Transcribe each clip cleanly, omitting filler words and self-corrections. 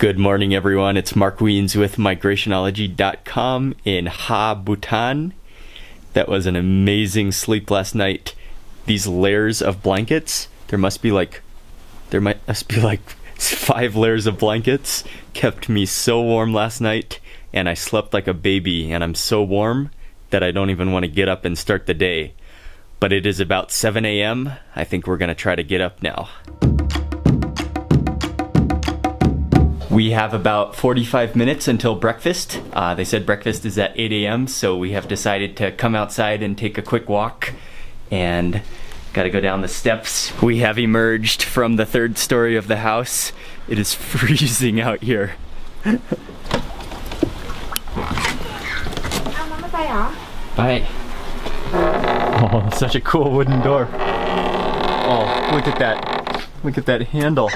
Good morning, everyone. It's Mark Weens with Migrationology.com in Bhutan. That was an amazing sleep last night. These layers of blankets, there must be like 5 layers of blankets, kept me so warm last night, and I slept like a baby, and I'm so warm that I don't even want to get up and start the day. But it is about 7 a.m. I think we're going to try to get up now. We have about 45 minutes until breakfast. They said breakfast is at 8 a.m., so we have decided to come outside and take a quick walk and gotta go down the steps. We have emerged from the 3rd story of the house. It is freezing out here. Bye. Oh, such a cool wooden door. Oh, look at that. Look at that handle.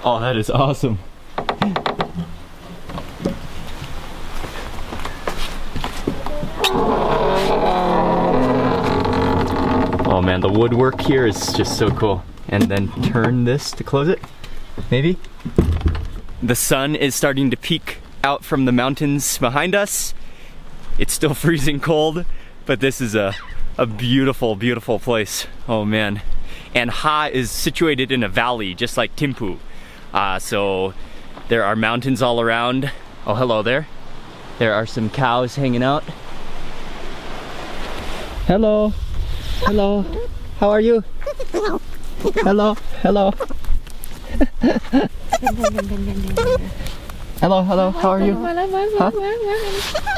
Oh, that is awesome. Oh man, the woodwork here is just so cool. And then turn this to close it, maybe? The sun is starting to peek out from the mountains behind us. It's still freezing cold, but this is a beautiful, beautiful place. Oh man. And Ha is situated in a valley, just like Thimphu. So there are mountains all around. Oh, hello there. There are some cows hanging out. Hello. Hello. How are you? Hello. Hello. Hello. Hello. How are you? Huh?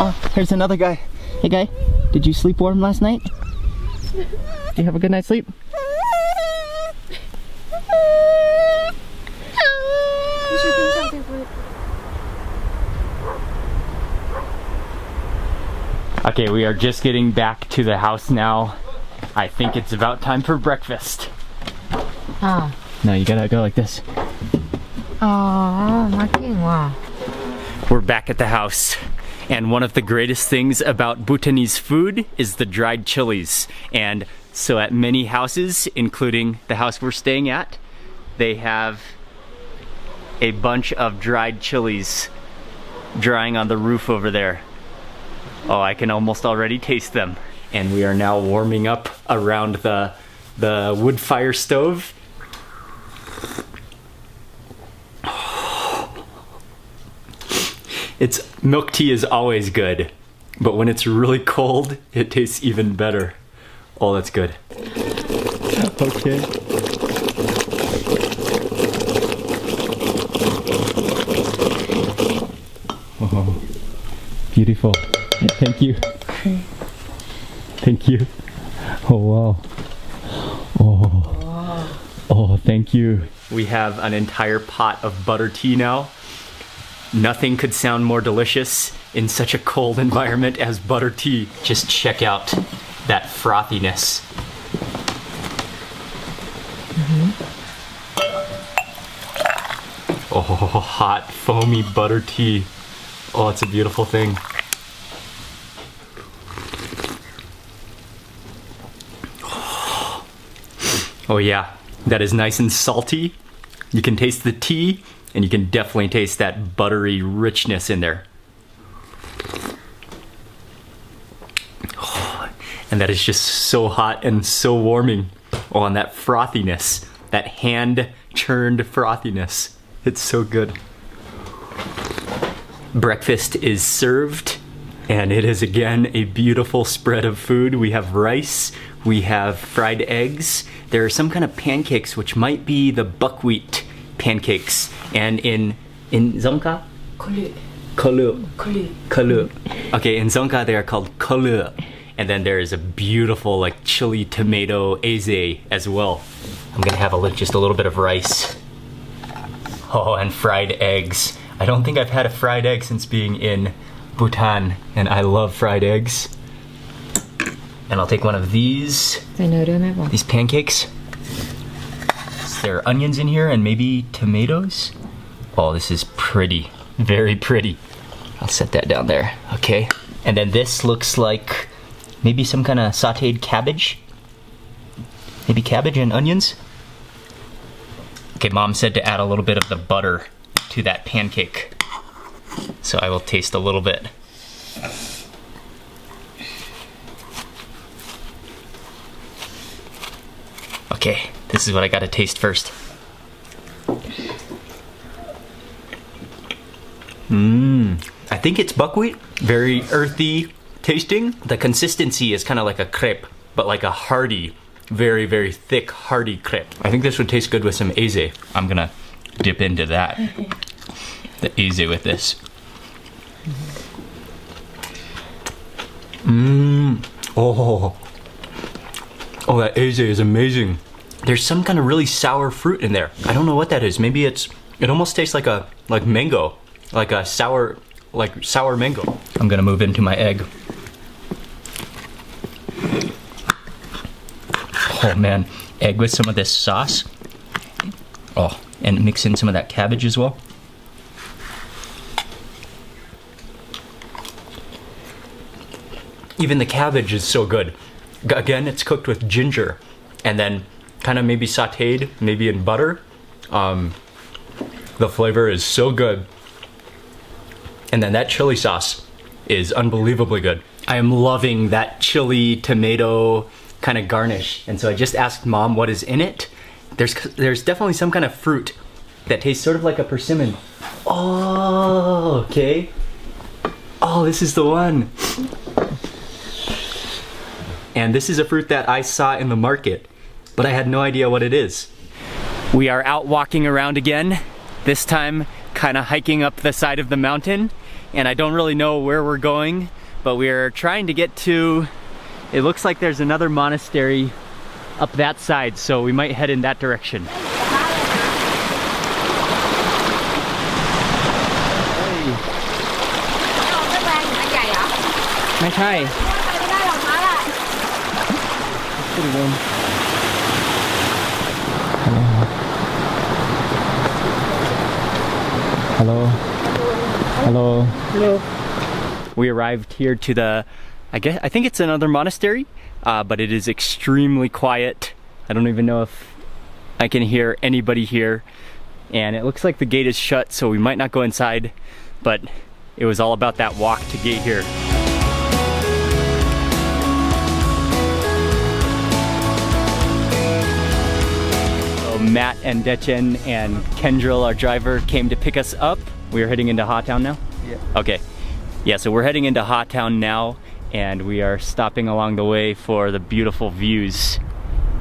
Oh, here's another guy. Hey, guy. Did you sleep warm last night? Did you have a good night's sleep? Okay, we are just getting back to the house now. I think it's about time for breakfast. No, you gotta go like this. We're back at the house. And one of the greatest things about Bhutanese food is the dried chilies. And so at many houses, including the house we're staying at, they have a bunch of dried chilies drying on the roof over there. Oh, I can almost already taste them. And we are now warming up around the wood fire stove. Milk tea is always good, but when it's really cold, it tastes even better. Oh, that's good. Okay. Oh, beautiful. Thank you. Thank you. Oh, wow. Oh, thank you. We have an entire pot of butter tea now. Nothing could sound more delicious in such a cold environment as butter tea. Just check out that frothiness. Oh, hot, foamy butter tea. Oh, it's a beautiful thing. Oh yeah, that is nice and salty. You can taste the tea, and you can definitely taste that buttery richness in there. Oh, and that is just so hot and so warming. Oh, and that frothiness, that hand-churned frothiness. It's so good. Breakfast is served, and it is again a beautiful spread of food. We have rice, we have fried eggs. There are some kind of pancakes, which might be the buckwheat pancakes. And in Dzongkha? Kalu. Okay, in Dzongkha they are called kalu. And then there is a beautiful like chili tomato eze as well. I'm gonna have just a little bit of rice. Oh, and fried eggs. I don't think I've had a fried egg since being in Bhutan, and I love fried eggs. And I'll take one of these pancakes. There are onions in here and maybe tomatoes. Oh, this is pretty, very pretty. I'll set that down there, okay. And then this looks like maybe some kind of sauteed cabbage. Maybe cabbage and onions. Okay, Mom said to add a little bit of the butter to that pancake. So I will taste a little bit. Okay, this is what I gotta taste first. I think it's buckwheat. Very earthy tasting. The consistency is kind of like a crepe, but like a hearty, very, very thick, hearty crepe. I think this would taste good with some aze. I'm gonna dip into that. The aze with this. Oh. Oh, that aze is amazing. There's some kind of really sour fruit in there. I don't know what that is. Maybe it almost tastes like mango. Like a sour mango. I'm gonna move into my egg. Oh man, egg with some of this sauce. Oh, and mix in some of that cabbage as well. Even the cabbage is so good. Again, it's cooked with ginger and then kind of maybe sauteed, maybe in butter. The flavor is so good. And then that chili sauce is unbelievably good. I am loving that chili tomato kind of garnish. And so I just asked Mom what is in it. There's definitely some kind of fruit that tastes sort of like a persimmon. Oh, okay. Oh, this is the one. And this is a fruit that I saw in the market, but I had no idea what it is. We are out walking around again, this time kind of hiking up the side of the mountain, and I don't really know where we're going, but we're trying to get to, it looks like there's another monastery up that side, so we might head in that direction. Hey. Hi. Pretty warm. Hello. Hello. Hello. We arrived here to the, I think it's another monastery, but it is extremely quiet. I don't even know if I can hear anybody here. And it looks like the gate is shut, so we might not go inside, but it was all about that walk to get here. Matt and Dechen and Kendrill, our driver, came to pick us up. We are heading into Ha Town now? Yeah. Okay. Yeah, so we're heading into Ha Town now, and we are stopping along the way for the beautiful views.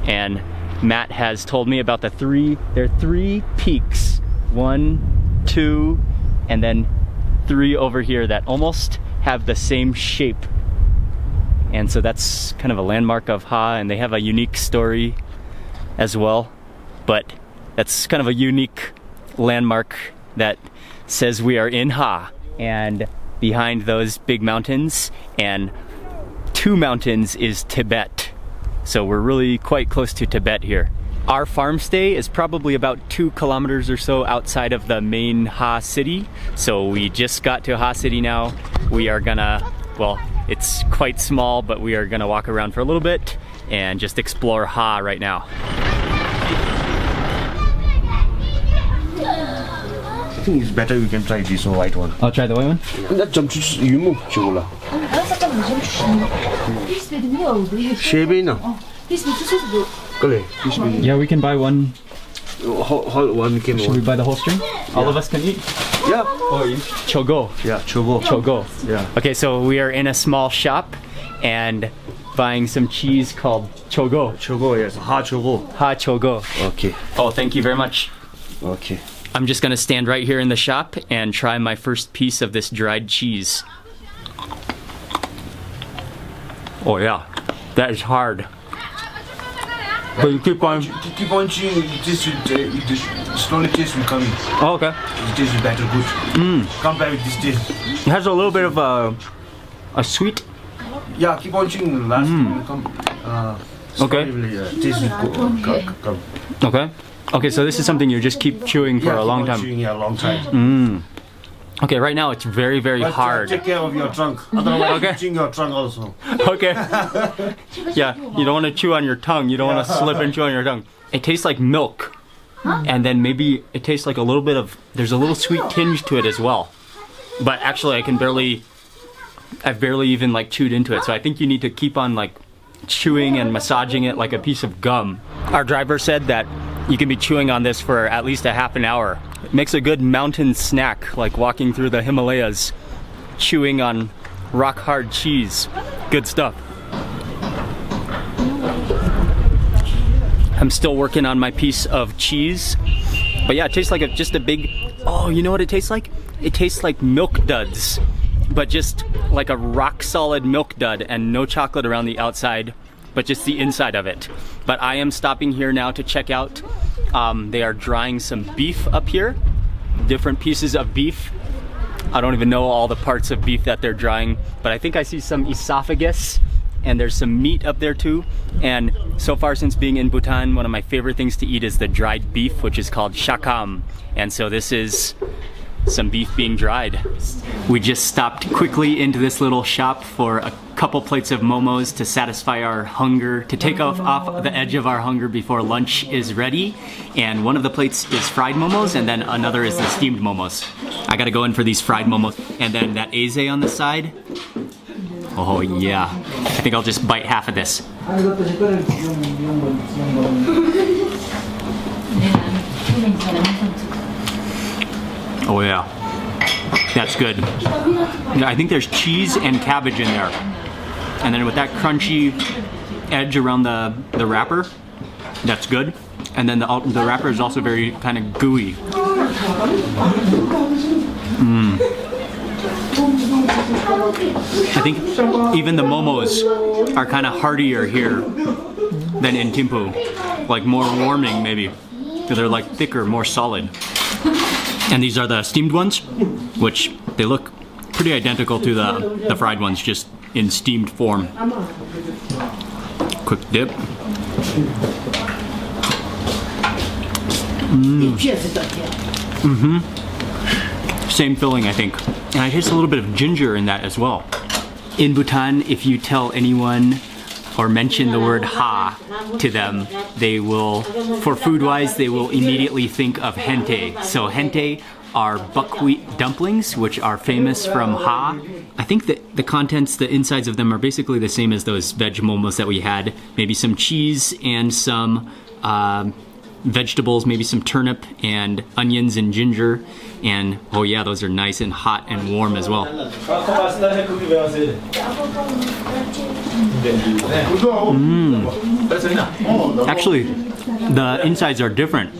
And Matt has told me about there are 3 peaks. 1, 2, and then 3 over here that almost have the same shape. And so that's kind of a landmark of Ha, and they have a unique story as well. But that's kind of a unique landmark that says we are in Ha. And behind those big mountains and 2 mountains is Tibet. So we're really quite close to Tibet here. Our farm stay is probably about 2 kilometers or so outside of the main Ha city. So we just got to Ha city now. We are gonna, well, it's quite small, but we are gonna walk around for a little bit and just explore Ha right now. I think it's better you can try this white one. I'll try the white one? That jumps 유무 저거라. 쉐베나. 그래. Yeah, we can buy one. Whole one came. Should we buy the whole string? All of us can eat? Yeah. Oh, chogo. Yeah, chogo. Chogo. Yeah. Okay, so we are in a small shop and buying some cheese called chogo. chogo, yes. Ha chogo. Ha chogo. Okay. Oh, thank you very much. Okay. I'm just gonna stand right here in the shop and try my first piece of this dried cheese. Oh yeah, that is hard. But you keep on chewing. This slowly taste will come in. Oh, okay. It tastes better, good. Compare with this taste. It has a little bit of a sweet. Yeah, keep on chewing. Last will come. Okay. Taste will come. Okay. Okay, so this is something you just keep chewing for a long time. Chewing a long time. Okay, right now it's very, very hard. Take care of your trunk. Otherwise, Okay. chewing your trunk also. Okay. Yeah, you don't want to chew on your tongue. You don't want to slip and chew on your tongue. It tastes like milk. and then maybe it tastes like a little bit of, there's a little sweet tinge to it as well. But actually I've barely even like chewed into it, so I think you need to keep on like chewing and massaging it like a piece of gum. Our driver said that you can be chewing on this for at least a half an hour. It makes a good mountain snack, like walking through the Himalayas, chewing on rock hard cheese. Good stuff. I'm still working on my piece of cheese. But yeah, it tastes like just a big, oh, you know what it tastes like? It tastes like milk duds, but just like a rock solid milk dud and no chocolate around the outside, but just the inside of it. But I am stopping here now to check out. They are drying some beef up here, different pieces of beef. I don't even know all the parts of beef that they're drying, but I think I see some esophagus, and there's some meat up there too. And so far since being in Bhutan, one of my favorite things to eat is the dried beef, which is called shakam. And so this is some beef being dried. We just stopped quickly into this little shop for a couple plates of momos to satisfy our hunger, to take off the edge of our hunger before lunch is ready. And one of the plates is fried momos, and then another is the steamed momos. I gotta go in for these fried momos. And then that eze on the side. Oh yeah, I think I'll just bite half of this. Oh yeah, that's good. I think there's cheese and cabbage in there. And then with that crunchy edge around the wrapper, that's good. And then the wrapper is also very kind of gooey. I think even the momos are kind of heartier here than in Thimphu. Like more warming maybe. They're like thicker, more solid. And these are the steamed ones, which they look pretty identical to the fried ones, just in steamed form. Quick dip. Same filling, I think. And I taste a little bit of ginger in that as well. In Bhutan, if you tell anyone or mention the word ha to them, they will, for food-wise, they will immediately think of hoentey. So hoentey are buckwheat dumplings, which are famous from ha. I think that the contents, the insides of them are basically the same as those veg momos that we had. Maybe some cheese and some vegetables, maybe some turnip and onions and ginger. And oh yeah, those are nice and hot and warm as well. Actually, the insides are different.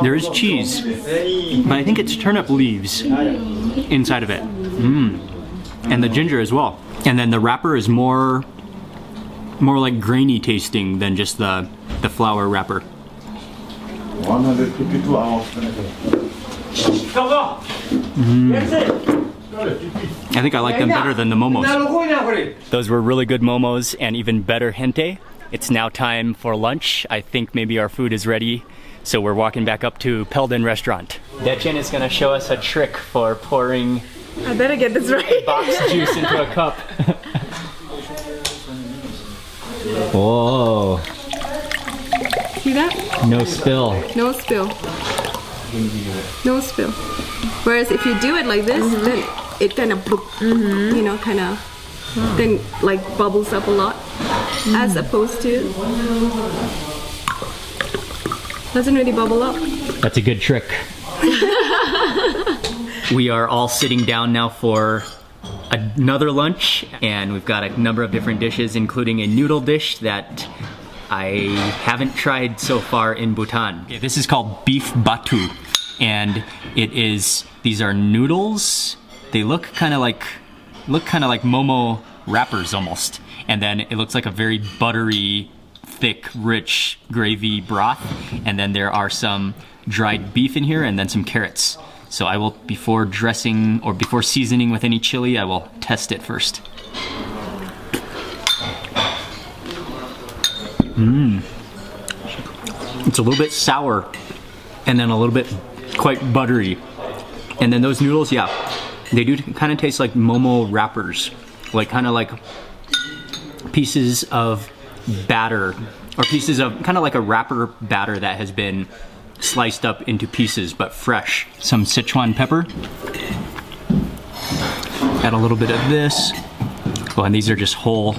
There is cheese, but I think it's turnip leaves inside of it. And the ginger as well. And then the wrapper is more like grainy tasting than just the flour wrapper. 152 hours. I think I like them better than the momos. Those were really good momos and even better hoentey. It's now time for lunch. I think maybe our food is ready, so we're walking back up to Pelden restaurant. Dechen is gonna show us a trick for pouring I better get this right. box juice into a cup. Whoa. See that? No spill. No spill. No spill. Whereas if you do it like this, then it kind of, you know, kind of, then like bubbles up a lot, as opposed to doesn't really bubble up. That's a good trick. We are all sitting down now for another lunch, and we've got a number of different dishes, including a noodle dish that I haven't tried so far in Bhutan. Okay, this is called beef batu, and these are noodles. They look kind of like momo wrappers almost, and then it looks like a very buttery, thick, rich gravy broth, and then there are some dried beef in here, and then some carrots. So I will, before dressing or before seasoning with any chili, I will test it first. It's a little bit sour, and then a little bit quite buttery. And then those noodles, yeah, they do kind of taste like momo wrappers, like kind of like pieces of batter, or pieces of kind of like a wrapper batter that has been sliced up into pieces, but fresh. Some Sichuan pepper. Add a little bit of this. Oh, and these are just whole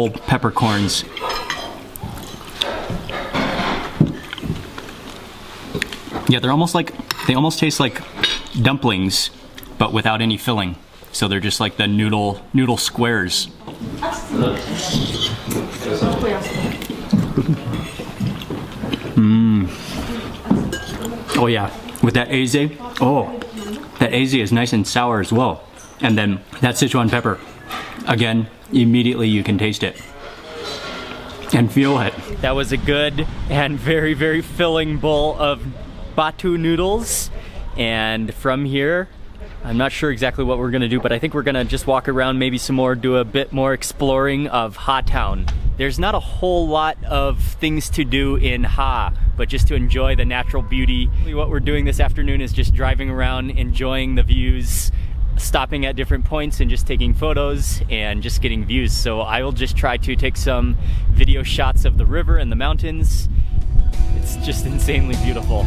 peppercorns. Yeah, they almost taste like dumplings, but without any filling. So they're just like the noodle squares. Oh yeah, with that aze. Oh, that aze is nice and sour as well. And then that Sichuan pepper. Again, immediately you can taste it and feel it. That was a good and very, very filling bowl of batu noodles. And from here, I'm not sure exactly what we're gonna do, but I think we're gonna just walk around, maybe some more, do a bit more exploring of Ha Town. There's not a whole lot of things to do in Ha, but just to enjoy the natural beauty. What we're doing this afternoon is just driving around, enjoying the views, stopping at different points and just taking photos and just getting views. So I will just try to take some video shots of the river and the mountains. It's just insanely beautiful.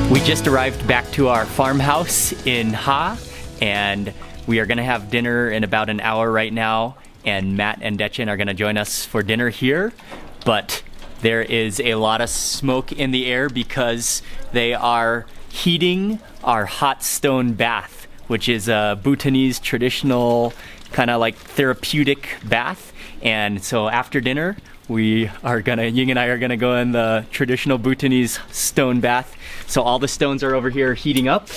We just arrived back to our farmhouse in Ha, and we are gonna have dinner in about an hour right now, and Matt and Dechen are gonna join us for dinner here, but there is a lot of smoke in the air because they are heating our hot stone bath, which is a Bhutanese traditional kind of like therapeutic bath. And so after dinner, Ying and I are gonna go in the traditional Bhutanese stone bath. So all the stones are over here heating up.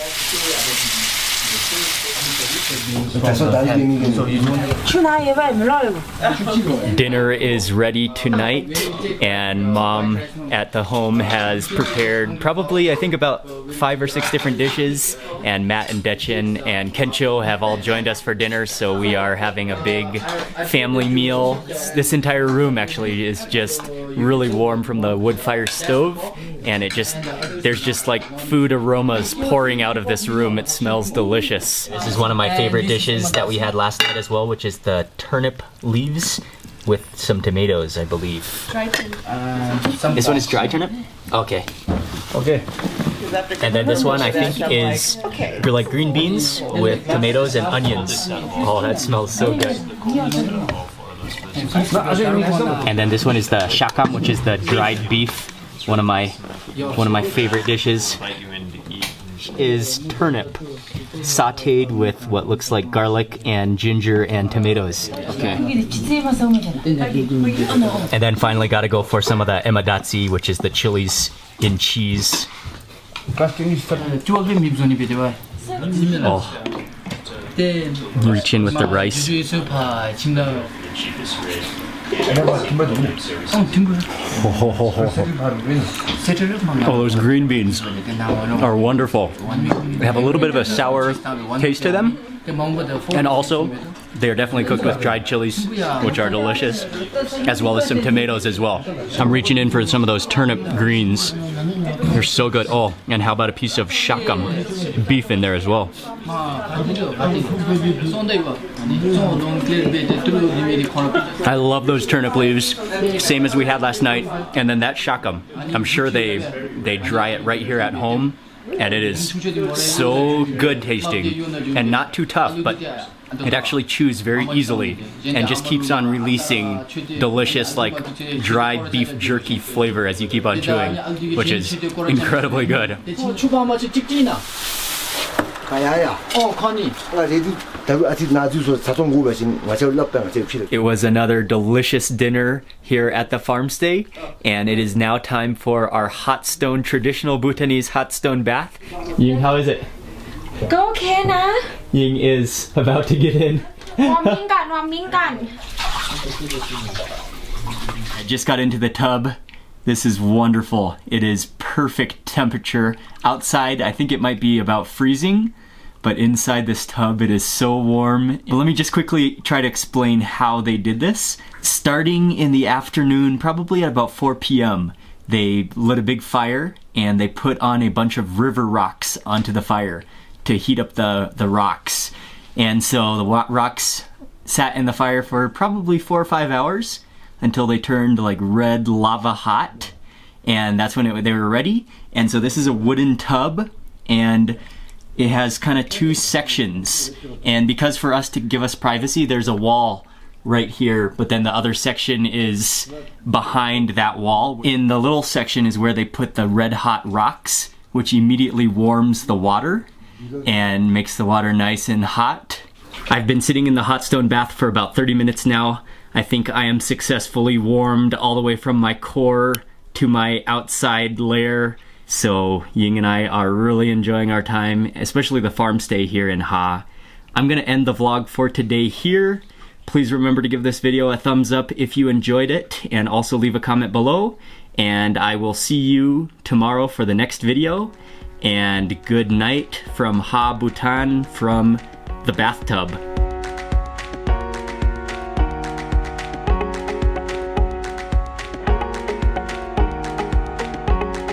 Dinner is ready tonight, and Mom at the home has prepared probably, I think, about 5 or 6 different dishes, and Matt and Dechen and Kencho have all joined us for dinner, so we are having a big family meal. This entire room actually is just really warm from the wood fire stove, and there's just like food aromas pouring out of this room. It smells delicious. This is one of my favorite dishes that we had last night as well, which is the turnip leaves with some tomatoes, I believe. Dry turnip. This one is dry turnip? Okay. Okay. And then this one I think is like green beans with tomatoes and onions. Oh, that smells so good. And then this one is the shakam, which is the dried beef. One of my favorite dishes is turnip sauteed with what looks like garlic and ginger and tomatoes. Okay. And then finally got to go for some of the emadatsi, which is the chilies in cheese. Oh. Reach in with the rice. Oh, those green beans are wonderful. They have a little bit of a sour taste to them, and also they're definitely cooked with dried chilies, which are delicious, as well as some tomatoes as well. I'm reaching in for some of those turnip greens. They're so good. Oh, and how about a piece of shakam beef in there as well? I love those turnip leaves, same as we had last night. And then that shakam, I'm sure they dry it right here at home, and it is so good tasting and not too tough, but it actually chews very easily and just keeps on releasing delicious like dried beef jerky flavor as you keep on chewing, which is incredibly good. It was another delicious dinner here at the farmstay, and it is now time for our hot stone, traditional Bhutanese hot stone bath. Ying, how is it? Go okay na. Ying is about to get in. I just got into the tub. This is wonderful. It is perfect temperature. Outside, I think it might be about freezing, but inside this tub it is so warm. But let me just quickly try to explain how they did this. Starting in the afternoon, probably at about 4 p.m., they lit a big fire and they put on a bunch of river rocks onto the fire to heat up the rocks. And so the rocks sat in the fire for probably 4 or 5 hours until they turned like red lava hot. And that's when they were ready. And so this is a wooden tub, and it has kind of 2 sections. And because for us to give us privacy, there's a wall right here, but then the other section is behind that wall. In the little section is where they put the red hot rocks, which immediately warms the water and makes the water nice and hot. I've been sitting in the hot stone bath for about 30 minutes now. I think I am successfully warmed all the way from my core to my outside layer. So Ying and I are really enjoying our time, especially the farm stay here in Ha. I'm gonna end the vlog for today here. Please remember to give this video a thumbs up if you enjoyed it, and also leave a comment below. And I will see you tomorrow for the next video. And good night from Ha, Bhutan, from the bathtub.